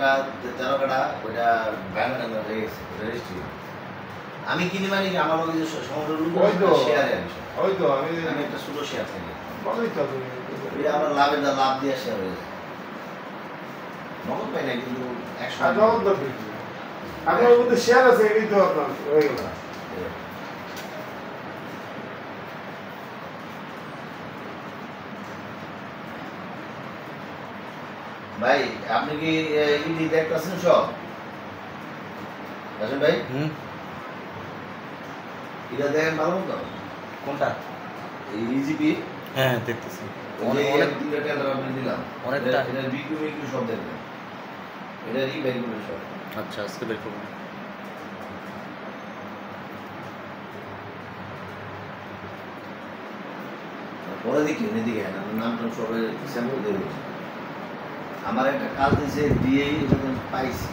একটা 13 কাটা ওইটা রেজিস্ট্রি আমি কিনি মানে কি আমার ওই যে সমস্ত শেয়ারে ওই তো আমি একটা ছোট শেয়ার থাকি ভালোই তো এটা আমরা লাভ দিয়ে শেয়ার হয়েছে নগদ পাই না কিন্তু 100 নগদ তো আপনার মধ্যে শেয়ার আছে এটাই তো আপনার হয়ে গেল ভাই আপনি কি ইডি দেখতেছেন সব আছেন ভাই এটা দেখেন ভালো মতো কোনটা ইজিপি হ্যাঁ দেখতেছি অনেক দিকে টেন্ডার আপনি দিলাম অনেকটা এটা বিকিউ সব দেখবেন এটা বের করবেন সব আচ্ছা আজকে বের করবো পরে দেখি এদিকে নাম টাম সবাই স্যাম্পল দিয়ে আমার একটা কাজ দিয়েছে দিয়েই পাইছি